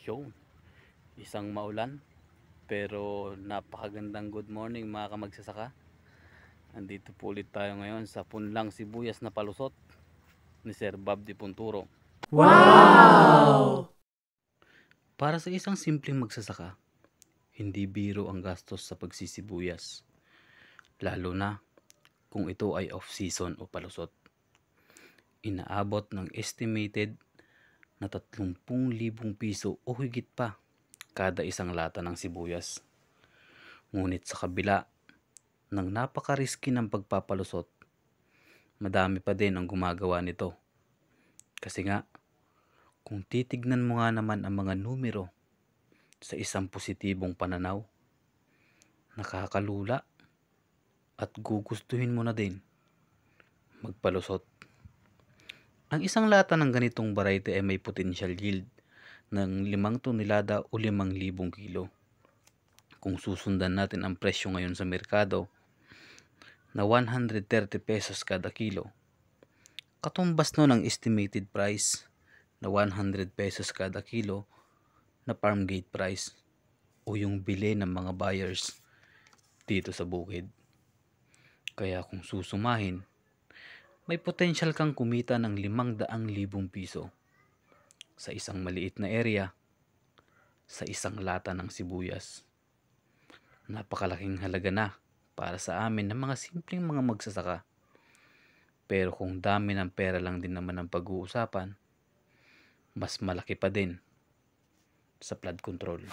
Yun, isang maulan pero napakagandang good morning mga kamagsasaka. Andito po ulit tayo ngayon sa punlang sibuyas na palusot ni Sir Bob Di Punturo. Wow! Para sa isang simpleng magsasaka, hindi biro ang gastos sa pagsisibuyas, lalo na kung ito ay off-season o palusot. Inaabot ng estimated na 30,000 piso o higit pa kada isang lata ng sibuyas. Ngunit sa kabila ng napaka-risky ng pagpapalusot, madami pa din ang gumagawa nito. Kasi nga, kung titignan mo nga naman ang mga numero sa isang positibong pananaw, nakakalula at gugustuhin mo na din magpalusot. Ang isang lata ng ganitong variety ay may potential yield ng 5 tonelada o 5,000 kilo. Kung susundan natin ang presyo ngayon sa merkado na 130 pesos kada kilo, katumbas nun ang estimated price na 100 pesos kada kilo na farm gate price o yung bili ng mga buyers dito sa bukid. Kaya kung susumahin, may potential kang kumita ng 500,000 piso sa isang maliit na area sa isang lata ng sibuyas. Napakalaking halaga na para sa amin ng mga simpleng mga magsasaka. Pero kung dami ng pera lang din naman ang pag-uusapan, mas malaki pa din sa flood control.